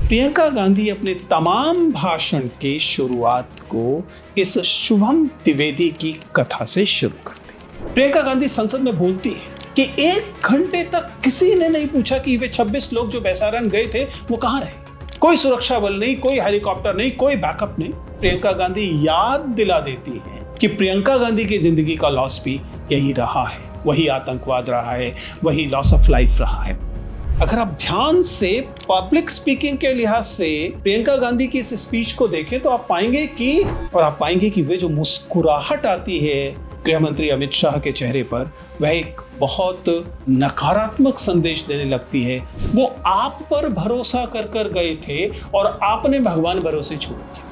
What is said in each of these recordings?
प्रियंका गांधी अपने तमाम भाषण के शुरुआत को इस शुभम द्विवेदी की कथा से शुरू करती। प्रियंका गांधी संसद में बोलती है कि 1 घंटे तक किसी ने नहीं पूछा कि वे 26 लोग जो बेसारन गए थे वो कहां रहे। कोई सुरक्षा बल नहीं, कोई हेलीकॉप्टर नहीं, कोई बैकअप नहीं। प्रियंका गांधी याद दिला देती है कि प्रियंका गांधी की जिंदगी का लॉस भी यही रहा है, वही आतंकवाद रहा है, वही लॉस ऑफ लाइफ रहा है। अगर आप ध्यान से पब्लिक स्पीकिंग के लिहाज से प्रियंका गांधी की इस स्पीच को देखें तो आप पाएंगे कि वे जो मुस्कुराहट आती है गृह मंत्री अमित शाह के चेहरे पर, वह एक बहुत नकारात्मक संदेश देने लगती है। वो आप पर भरोसा कर गए थे और आपने भगवान भरोसे छोड़ दिया।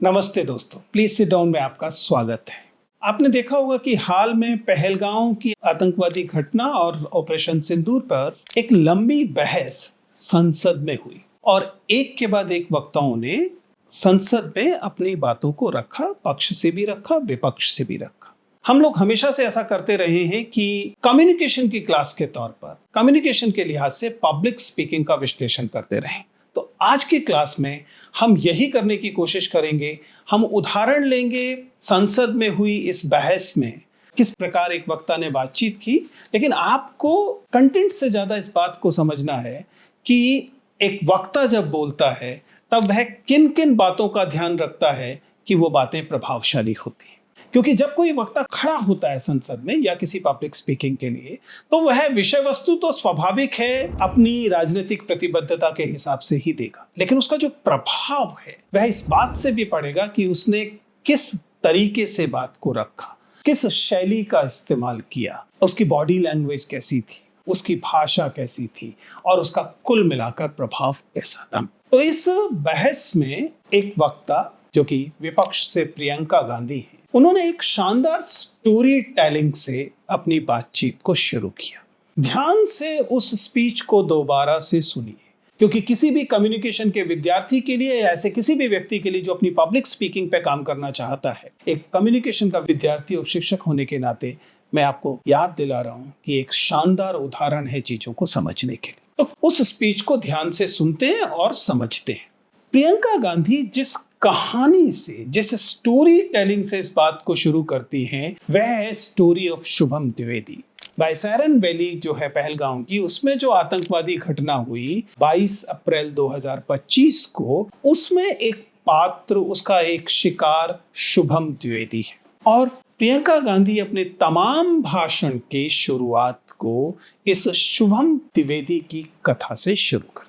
नमस्ते दोस्तों, प्लीज सिट डाउन में आपका स्वागत है। आपने देखा होगा कि हाल में पहलगांव की आतंकवादी घटना और ऑपरेशन सिंदूर पर एक लंबी बहस संसद में हुई और एक के बाद एक वक्ताओं ने संसद में अपनी बातों को रखा, पक्ष से भी रखा, विपक्ष से भी रखा। हम लोग हमेशा से ऐसा करते रहे हैं कि कम्युनिकेशन की क्लास के तौर पर, कम्युनिकेशन के लिहाज से पब्लिक स्पीकिंग का विश्लेषण करते रहे। तो आज की क्लास में हम यही करने की कोशिश करेंगे। हम उदाहरण लेंगे संसद में हुई इस बहस में किस प्रकार एक वक्ता ने बातचीत की, लेकिन आपको कंटेंट से ज्यादा इस बात को समझना है कि एक वक्ता जब बोलता है तब वह किन किन बातों का ध्यान रखता है कि वो बातें प्रभावशाली होती हैं। क्योंकि जब कोई वक्ता खड़ा होता है संसद में या किसी पब्लिक स्पीकिंग के लिए, तो वह विषय वस्तु तो स्वाभाविक है अपनी राजनीतिक प्रतिबद्धता के हिसाब से ही देगा, लेकिन उसका जो प्रभाव है वह इस बात से भी पड़ेगा कि उसने किस तरीके से बात को रखा, किस शैली का इस्तेमाल किया, उसकी बॉडी लैंग्वेज कैसी थी, उसकी भाषा कैसी थी और उसका कुल मिलाकर प्रभाव कैसा था। तो इस बहस में एक वक्ता जो कि विपक्ष से प्रियंका गांधी है, उन्होंने एक शानदार स्टोरी टेलिंग से अपनी बातचीत को शुरू किया। ध्यान से उस स्पीच को दोबारा से सुनिए, क्योंकि किसी भी कम्युनिकेशन के विद्यार्थी के लिए या ऐसे किसी भी व्यक्ति के लिए जो अपनी पब्लिक स्पीकिंग पे काम करना चाहता है, एक कम्युनिकेशन का विद्यार्थी और शिक्षक होने के नाते मैं आपको याद दिला रहा हूं कि एक शानदार उदाहरण है चीजों को समझने के लिए। तो उस स्पीच को ध्यान से सुनते हैं और समझते हैं। प्रियंका गांधी जिस कहानी से, जिस स्टोरी टेलिंग से इस बात को शुरू करती हैं, वह है story of Shubham Dwivedi. Baisaran valley जो है पहलगांव की, उसमें जो आतंकवादी घटना हुई 22 अप्रैल 2025 को, उसमें एक पात्र, उसका एक शिकार शुभम द्विवेदी है। और प्रियंका गांधी अपने तमाम भाषण के शुरुआत को इस शुभम द्विवेदी की कथा से शुरू करती है।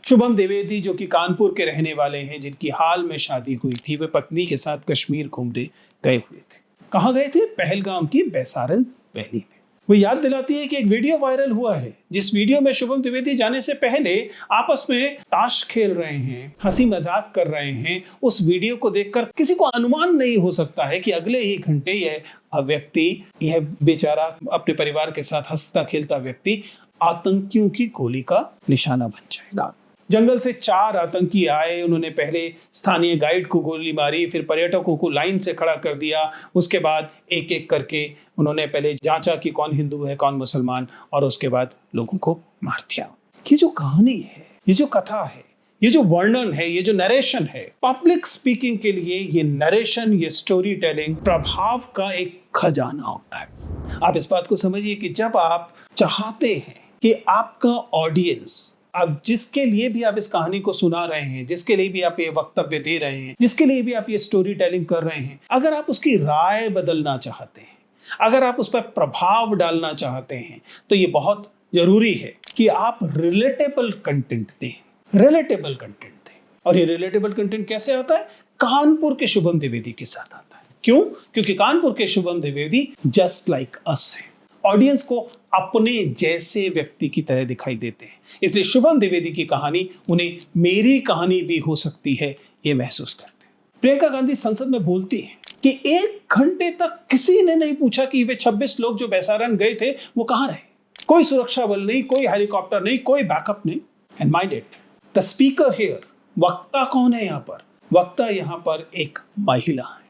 शुभम द्विवेदी जो कि कानपुर के रहने वाले हैं, जिनकी हाल में शादी हुई थी, वे पत्नी के साथ कश्मीर घूमने गए हुए थे। कहाँ गए थे? पहलगाम की बेसारन वैली में। वो याद दिलाती है कि एक वीडियो वायरल हुआ है, जिस वीडियो में शुभम द्विवेदी जाने से पहले आपस में ताश खेल रहे हैं, हंसी मजाक कर रहे हैं। उस वीडियो को देखकर किसी को अनुमान नहीं हो सकता है कि अगले ही घंटे यह व्यक्ति, यह बेचारा अपने परिवार के साथ हंसता खेलता व्यक्ति आतंकियों की गोली का निशाना बन जाएगा। जंगल से 4 आतंकी आए, उन्होंने पहले स्थानीय गाइड को गोली मारी, फिर पर्यटकों को लाइन से खड़ा कर दिया। उसके बाद एक एक करके उन्होंने पहले जांचा कि कौन हिंदू है कौन मुसलमान, और उसके बाद लोगों को मार दिया। ये जो कहानी है, ये जो कथा है, ये जो वर्णन है, ये जो नरेशन है, पब्लिक स्पीकिंग के लिए ये नरेशन, ये स्टोरी टेलिंग प्रभाव का एक खजाना होता है। आप इस बात को समझिए कि जब आप चाहते हैं कि आपका ऑडियंस, अब जिसके लिए भी आप इस कहानी को सुना रहे हैं, जिसके लिए भी आप ये वक्तव्य दे रहे हैं, जिसके लिए भी आप ये स्टोरी टेलिंग कर रहे हैं, अगर आप उसकी राय बदलना चाहते हैं, अगर आप उस पर प्रभाव डालना चाहते हैं, तो ये बहुत जरूरी है कि आप रिलेटेबल कंटेंट दें, रिलेटेबल कंटेंट दें। और ये रिलेटेबल कंटेंट कैसे आता है? कानपुर के शुभम द्विवेदी के साथ आता है। क्यों? क्योंकि कानपुर के Shubham Dwivedi just like us है, ऑडियंस को अपने जैसे व्यक्ति की तरह दिखाई देते हैं। इसलिए शुभम द्विवेदी की कहानी उन्हें मेरी कहानी भी हो सकती है, ये महसूस करते हैं। प्रियंका गांधी संसद में बोलती है कि 1 घंटे तक किसी ने नहीं पूछा कि वे 26 लोग जो बेसारन गए थे वो कहां रहे। कोई सुरक्षा बल नहीं, कोई हेलीकॉप्टर नहीं, कोई बैकअप नहीं। And mind it, the speaker here, वक्ता कौन है यहाँ पर? वक्ता यहाँ पर एक महिला है।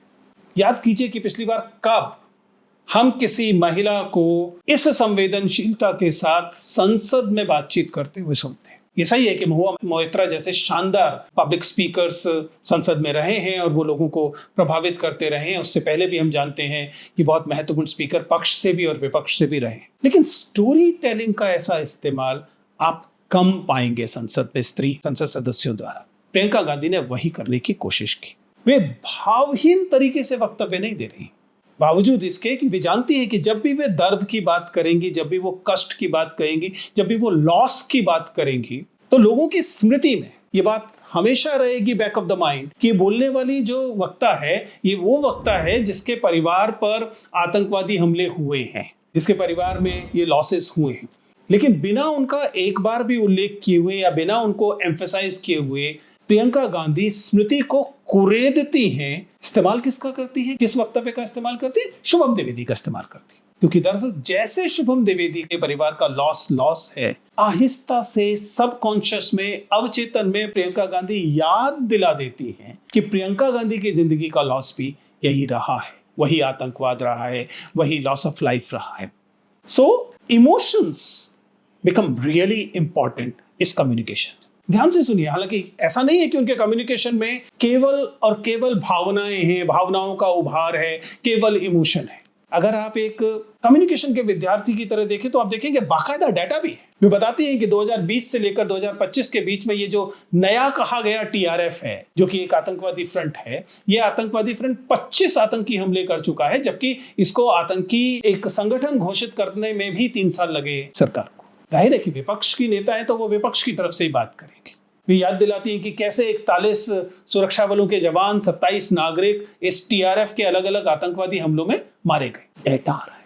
याद कीजिए कि पिछली बार कब हम किसी महिला को इस संवेदनशीलता के साथ संसद में बातचीत करते हुए सुनते हैं। ये सही है कि महुआ मोइत्रा जैसे शानदार पब्लिक स्पीकर्स संसद में रहे हैं और वो लोगों को प्रभावित करते रहे हैं। उससे पहले भी हम जानते हैं कि बहुत महत्वपूर्ण स्पीकर पक्ष से भी और विपक्ष से भी रहे। लेकिन स्टोरी टेलिंग का ऐसा इस्तेमाल आप कम पाएंगे संसद में स्त्री संसद सदस्यों द्वारा। प्रियंका गांधी ने वही करने की कोशिश की। वे भावहीन तरीके से वक्तव्य नहीं दे रही, बावजूद इसके कि वे जानती है कि जब भी वे दर्द की बात करेंगी, जब भी वो कष्ट की बात कहेंगी, जब भी वो लॉस की बात करेंगी, तो लोगों की स्मृति में ये बात हमेशा रहेगी बैक ऑफ द माइंड कि बोलने वाली जो वक्ता है ये वो वक्ता है जिसके परिवार पर आतंकवादी हमले हुए हैं, जिसके परिवार में ये लॉसेस हुए हैं। लेकिन बिना उनका एक बार भी उल्लेख किए हुए या बिना उनको एम्फेसाइज किए हुए प्रियंका गांधी स्मृति को कुरेदती हैं। इस्तेमाल किसका करती है, किस वक्तव्य का इस्तेमाल करती है? शुभम द्विवेदी का इस्तेमाल करती है। क्योंकि दरअसल जैसे शुभम द्विवेदी के परिवार का लॉस है, आहिस्ता से सबकॉन्शियस में, अवचेतन में प्रियंका गांधी याद दिला देती हैं कि प्रियंका गांधी की जिंदगी का लॉस भी यही रहा है, वही आतंकवाद रहा है, वही लॉस ऑफ लाइफ रहा है। सो इमोशंस बिकम रियली इंपॉर्टेंट इस कम्युनिकेशन। ध्यान से सुनिए, हालांकि ऐसा नहीं है कि उनके कम्युनिकेशन में केवल और केवल भावनाएं हैं, भावनाओं का उभार है, केवल इमोशन है। अगर आप एक कम्युनिकेशन के विद्यार्थी की तरह देखें तो आप देखेंगे बाकायदा डाटा भी है। वे बताती हैं कि 2020 से लेकर 2025 के बीच में ये जो नया कहा गया टीआरएफ है, जो कि एक आतंकवादी फ्रंट है, ये आतंकवादी फ्रंट 25 आतंकी हमले कर चुका है, जबकि इसको आतंकी एक संगठन घोषित करने में भी 3 साल लगे सरकार को। जाहिर है कि विपक्ष की नेता है तो वो विपक्ष की तरफ से ही बात करेंगे। वे याद दिलाती हैं कि कैसे 41 सुरक्षा बलों के जवान, 27 नागरिक इस टीआरएफ के अलग अलग आतंकवादी हमलों में मारे गए। डेटा आ रहा है।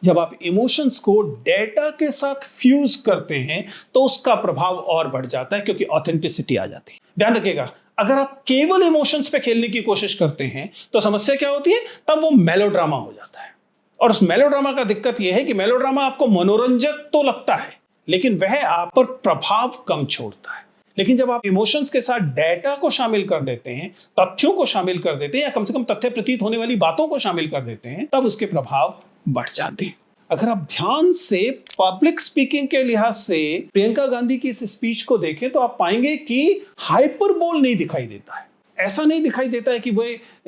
जब आप इमोशंस को डेटा के साथ फ्यूज करते हैं तो उसका प्रभाव और बढ़ जाता है, क्योंकि ऑथेंटिसिटी आ जाती है। ध्यान रखिएगा, अगर आप केवल इमोशंस पे खेलने की कोशिश करते हैं तो समस्या क्या होती है? तब वो मेलोड्रामा हो जाता है। और उस मेलोड्रामा का दिक्कत यह है कि मेलोड्रामा आपको मनोरंजक तो लगता है, लेकिन वह आप पर प्रभाव कम छोड़ता है। लेकिन जब आप इमोशंस के साथ डेटा को शामिल कर देते हैं, तथ्यों को शामिल कर देते हैं, या कम से कम तथ्य प्रतीत होने वाली बातों को शामिल कर देते हैं, तब उसके प्रभाव बढ़ जाते हैं। अगर आप ध्यान से पब्लिक स्पीकिंग के लिहाज से प्रियंका गांधी की इस स्पीच को देखें तो आप पाएंगे कि हाइपरबोल नहीं दिखाई देता है। ऐसा नहीं दिखाई देता है कि वो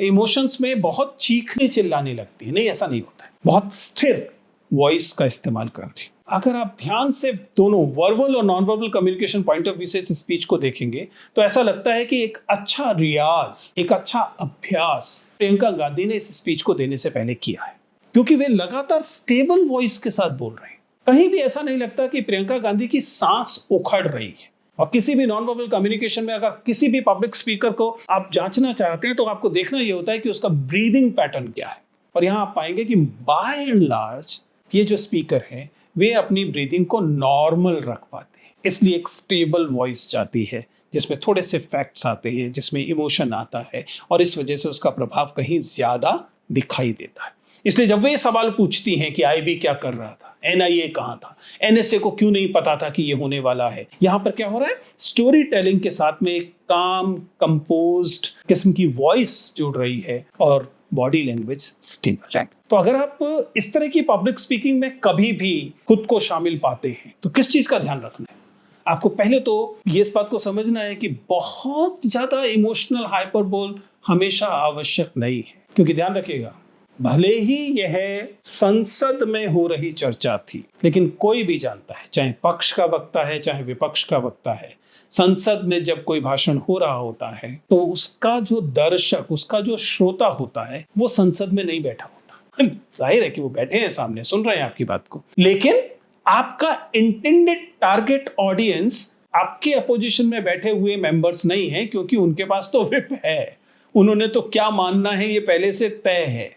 इमोशंस में बहुत चीखने चिल्लाने लगती है, नहीं, ऐसा नहीं होता है। बहुत स्थिर वॉइस का इस्तेमाल करती है। अगर आप ध्यान से दोनों वर्बल और non verbal communication point of view से इस स्पीच को देखेंगे तो ऐसा लगता है कि एक अच्छा रियाज, एक अच्छा अभ्यास प्रियंका गांधी ने इस स्पीच को देने से पहले किया है, क्योंकि वे लगातार स्टेबल वॉइस के साथ बोल रहे हैं। कहीं भी ऐसा नहीं लगता कि प्रियंका गांधी की सांस उखड़ रही है। और किसी भी नॉन वर्बल कम्युनिकेशन में अगर किसी भी पब्लिक स्पीकर को आप जांचना चाहते हैं तो आपको देखना यह होता है कि उसका ब्रीदिंग पैटर्न क्या है। और यहां आप पाएंगे कि बाय एंड लार्ज ये जो स्पीकर है वे अपनी ब्रीदिंग को नॉर्मल रख पाते हैं। इसलिए एक स्टेबल वॉइस जाती है जिसमें थोड़े से फैक्ट्स आते हैं, जिसमें इमोशन आता है, और इस वजह से उसका प्रभाव कहीं ज्यादा दिखाई देता है। इसलिए जब वे सवाल पूछती हैं कि आईबी क्या कर रहा था, एनआईए कहां था, एनएसए को क्यों नहीं पता था कि ये होने वाला है, यहां पर क्या हो रहा है? स्टोरी टेलिंग के साथ में एक काम, कंपोज्ड किस्म की वॉइस जुड़ रही है और बॉडी लैंग्वेज स्टेबल। तो अगर आप इस तरह की पब्लिक स्पीकिंग में कभी भी खुद को शामिल पाते हैं तो किस चीज का ध्यान रखना है? आपको पहले तो ये इस बात को समझना है कि बहुत ज्यादा इमोशनल हाइपरबोल हमेशा आवश्यक नहीं है। क्योंकि ध्यान रखिएगा, भले ही यह संसद में हो रही चर्चा थी, लेकिन कोई भी जानता है, चाहे पक्ष का वक्ता है चाहे विपक्ष का वक्ता है, संसद में जब कोई भाषण हो रहा होता है तो उसका जो दर्शक, उसका जो श्रोता होता है, वो संसद में नहीं बैठा होता। जाहिर है कि वो बैठे हैं सामने, सुन रहे हैं आपकी बात को, लेकिन आपका इंटेंडेड टारगेट ऑडियंस आपके अपोजिशन में बैठे हुए मेंबर्स नहीं है, क्योंकि उनके पास तो व्हिप है, उन्होंने तो क्या मानना है ये पहले से तय है।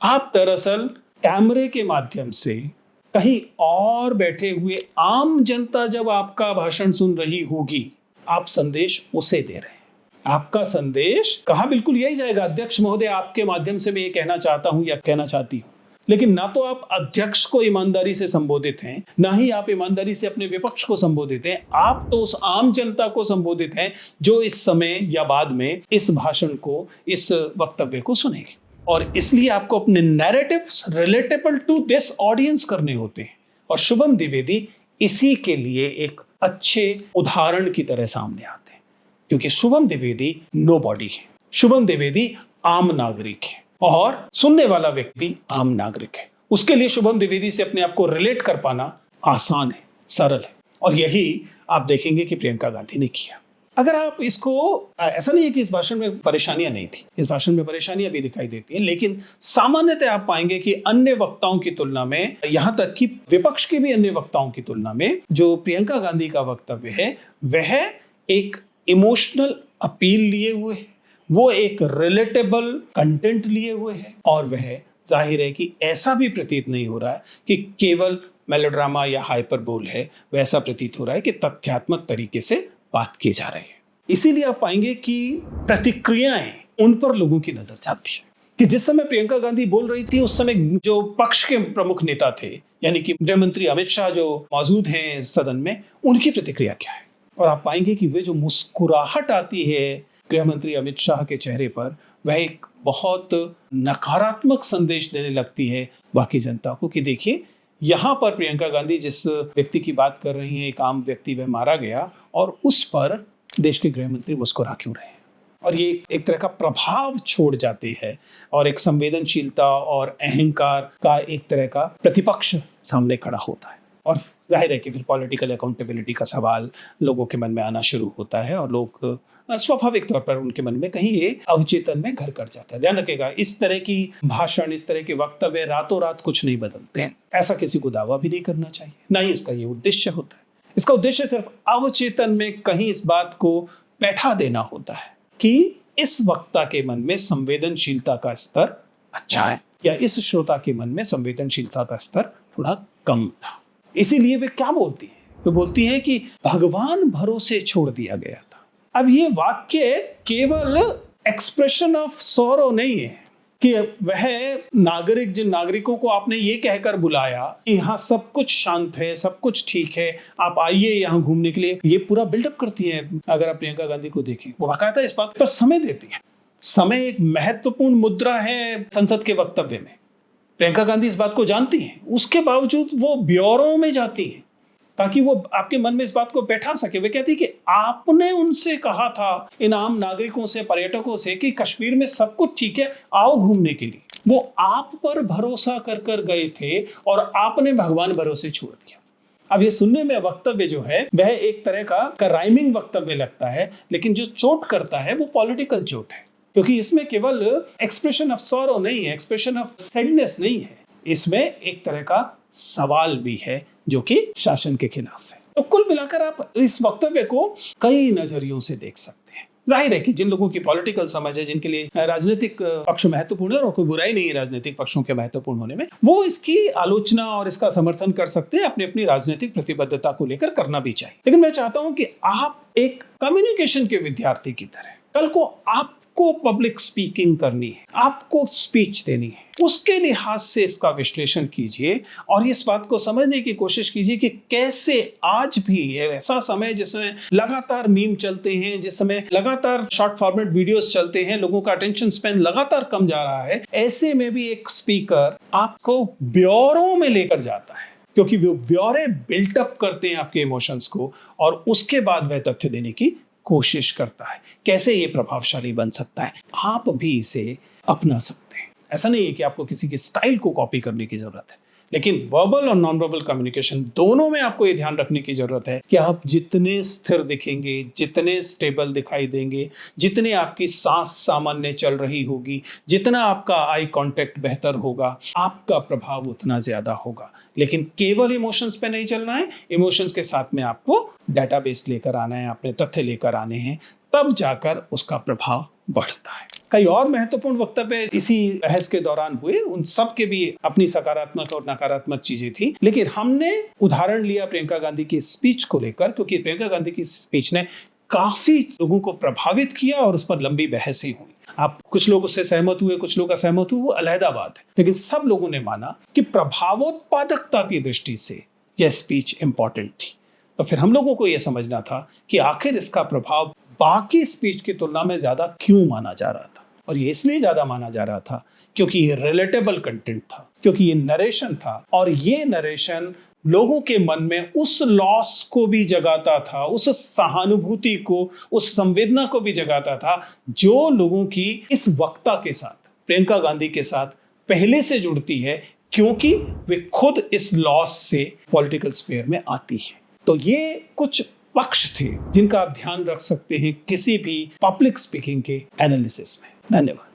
आप दरअसल कैमरे के माध्यम से कहीं और बैठे हुए आम जनता जब आपका भाषण सुन रही होगी, आप संदेश उसे दे रहे हैं। आपका संदेश कहा बिल्कुल यही जाएगा, अध्यक्ष महोदय आपके माध्यम से मैं ये कहना चाहता हूं या कहना चाहती हूं। लेकिन ना तो आप अध्यक्ष को ईमानदारी से संबोधित हैं, ना ही आप ईमानदारी से अपने विपक्ष को संबोधित हैं। आप तो उस आम जनता को संबोधित हैं जो इस समय या बाद में इस भाषण को, इस वक्तव्य को सुनेंगे। और इसलिए आपको अपने narratives relatable to this audience करने होते हैं। और शुभम द्विवेदी इसी के लिए एक अच्छे उदाहरण की तरह सामने आते हैं, क्योंकि शुभम द्विवेदी नोबॉडी है, शुभम द्विवेदी आम नागरिक है और सुनने वाला व्यक्ति भी आम नागरिक है। उसके लिए शुभम द्विवेदी से अपने आप को रिलेट कर पाना आसान है, सरल है, और यही आप देखेंगे कि प्रियंका गांधी ने किया। अगर आप इसको, ऐसा नहीं है कि इस भाषण में परेशानियां नहीं थी, इस भाषण में परेशानियां भी दिखाई देती हैं, लेकिन सामान्यतः आप पाएंगे कि अन्य वक्ताओं की तुलना में, यहां तक कि विपक्ष के भी अन्य वक्ताओं की तुलना में, जो प्रियंका गांधी का वक्तव्य है वह एक इमोशनल अपील लिए हुए है, वो एक रिलेटेबल कंटेंट लिए हुए है, और वह जाहिर है कि ऐसा भी प्रतीत नहीं हो रहा है कि केवल मेलोड्रामा या हाइपरबोल है, वैसा प्रतीत हो रहा है कि तथ्यात्मक तरीके से बात की जा रही है। इसीलिए आप पाएंगे कि प्रतिक्रियाएं उन पर लोगों की नजर जाती है कि जिस समय प्रियंका गांधी बोल रही थी उस समय जो पक्ष के प्रमुख नेता थे, यानी कि गृह मंत्री अमित शाह जो मौजूद हैं सदन में, उनकी प्रतिक्रिया क्या है। और आप पाएंगे कि वे जो मुस्कुराहट आती है गृह मंत्री अमित शाह के चेहरे पर, वह एक बहुत नकारात्मक संदेश देने लगती है बाकी जनता को कि देखिए, यहाँ पर प्रियंका गांधी जिस व्यक्ति की बात कर रही हैं, एक आम व्यक्ति, वह मारा गया और उस पर देश के गृह मंत्री मुस्कुरा क्यों रहे हैं। और ये एक तरह का प्रभाव छोड़ जाती है और एक संवेदनशीलता और अहंकार का एक तरह का प्रतिपक्ष सामने खड़ा होता है, और जाहिर है कि फिर पॉलिटिकल अकाउंटेबिलिटी का सवाल लोगों के मन में आना शुरू होता है और लोग स्वाभाविक तौर पर उनके मन में कहीं ये अवचेतन में घर कर जाता है। ध्यान रखिएगा, इस तरह की भाषण, इस तरह के वक्तव्य रातों रात कुछ नहीं बदलते हैं, ऐसा किसी को दावा भी नहीं करना चाहिए, ना ही इसका ये उद्देश्य होता है। इसका उद्देश्य सिर्फ अवचेतन में कहीं इस बात को बैठा देना होता है कि इस वक्ता के मन में संवेदनशीलता का स्तर अच्छा है, या इस श्रोता के मन में संवेदनशीलता का स्तर थोड़ा कम था। इसीलिए वे क्या बोलती है, वे बोलती है कि भगवान भरोसे छोड़ दिया गया था। अब ये वाक्य केवल एक्सप्रेशन ऑफ सॉरो नहीं है कि वह नागरिक, जिन नागरिकों को आपने ये कहकर बुलाया कि यहाँ सब कुछ शांत है, सब कुछ ठीक है, आप आइए यहाँ घूमने के लिए, ये पूरा बिल्डअप करती है। अगर आप प्रियंका गांधी को देखें, वो बाकायदा इस बात पर समय देती है। समय एक महत्वपूर्ण मुद्रा है संसद के वक्तव्य में, प्रियंका गांधी इस बात को जानती हैं, उसके बावजूद वो ब्यूरो में जाती हैं ताकि वो आपके मन में इस बात को बैठा सके। वे कहती कि आपने उनसे कहा था, इन आम नागरिकों से, पर्यटकों से, कि कश्मीर में सब कुछ ठीक है, आओ घूमने के लिए। वो आप पर भरोसा कर कर गए थे और आपने भगवान भरोसे छोड़ दिया। अब ये सुनने में वक्तव्य जो है वह एक तरह का राइमिंग वक्तव्य लगता है, लेकिन जो चोट करता है वो पॉलिटिकल चोट है, क्योंकि इसमें केवल एक्सप्रेशन ऑफ सॉरो नहीं है, एक्सप्रेशन ऑफ सैडनेस नहीं है, इसमें एक तरह का सवाल भी है जो कि शासन के खिलाफ है। तो कुल मिलाकर आप इस वक्तव्य को कई नजरियों से देख सकते हैं। जाहिर है कि जिन लोगों की पॉलिटिकल समझ है, जिनके लिए राजनीतिक पक्ष महत्वपूर्ण है, और कोई बुराई नहीं है राजनीतिक पक्षों के महत्वपूर्ण होने में, वो इसकी आलोचना और इसका समर्थन कर सकते हैं, अपनी अपनी राजनीतिक प्रतिबद्धता को लेकर करना भी चाहिए। लेकिन मैं चाहता हूं कि आप एक कम्युनिकेशन के विद्यार्थी की तरह, कल को आपको पब्लिक स्पीकिंग करनी है, आपको स्पीच देनी है, उसके लिहाज से इसका विश्लेषण कीजिए और इस बात को समझने की कोशिश कीजिए कि कैसे आज भी ऐसा समय जिसमें लगातार मीम चलते हैं, जिस समय लगातार शॉर्ट फॉर्मेट वीडियोस चलते हैं, लोगों का अटेंशन स्पैन लगातार कम जा रहा है, ऐसे में भी एक स्पीकर आपको ब्यूरो में लेकर जाता है, क्योंकि वो ब्यौरे बिल्टअप करते हैं आपके इमोशंस को और उसके बाद वह तथ्य देने की कोशिश करता है। कैसे ये प्रभावशाली बन सकता है, आप भी इसे अपना सकते हैं। ऐसा नहीं है कि आपको किसी के स्टाइल को कॉपी करने की जरूरत है, लेकिन वर्बल और नॉन वर्बल कम्युनिकेशन दोनों में आपको ये ध्यान रखने की जरूरत है कि आप जितने स्थिर दिखेंगे, जितने स्टेबल दिखाई देंगे, जितने आपकी सांस सामान्य चल रही होगी, जितना आपका आई कांटेक्ट बेहतर होगा, आपका प्रभाव उतना ज्यादा होगा। लेकिन केवल इमोशंस पे नहीं चलना है, इमोशंस के साथ में आपको डेटाबेस लेकर आना है, अपने तथ्य लेकर आने हैं, तब जाकर उसका प्रभाव बढ़ता है। कई और महत्वपूर्ण वक्तव्य इसी बहस के दौरान हुए, उन सब के भी अपनी सकारात्मक और नकारात्मक चीजें थी, लेकिन हमने उदाहरण लिया प्रियंका गांधी की स्पीच को लेकर, क्योंकि प्रियंका गांधी की स्पीच ने काफी लोगों को प्रभावित किया और उस पर लंबी बहसें हुई। आप कुछ लोग उससे सहमत हुए, कुछ लोग असहमत हुए, वो अलहदा बात है, लेकिन सब लोगों ने माना कि प्रभावोत्पादकता की दृष्टि से यह स्पीच इंपॉर्टेंट थी। तो फिर हम लोगों को यह समझना था कि आखिर इसका प्रभाव बाकी स्पीच की तुलना में ज्यादा क्यों माना जा रहा था, और ये इसलिए ज्यादा माना जा रहा था क्योंकि ये रिलेटेबल कंटेंट था, क्योंकि ये नरेशन था, और ये नरेशन लोगों के मन में उस लॉस को भी जगाता था, उस सहानुभूति को, उस संवेदना को भी जगाता था जो लोगों की इस वक्ता के साथ, प्रियंका गांधी के साथ पहले से जुड़ती है, क्योंकि वे खुद इस लॉस से पॉलिटिकल स्फीयर में आती है। तो ये कुछ पक्ष थे जिनका आप ध्यान रख सकते हैं किसी भी पब्लिक स्पीकिंग के एनालिसिस में। धन्यवाद।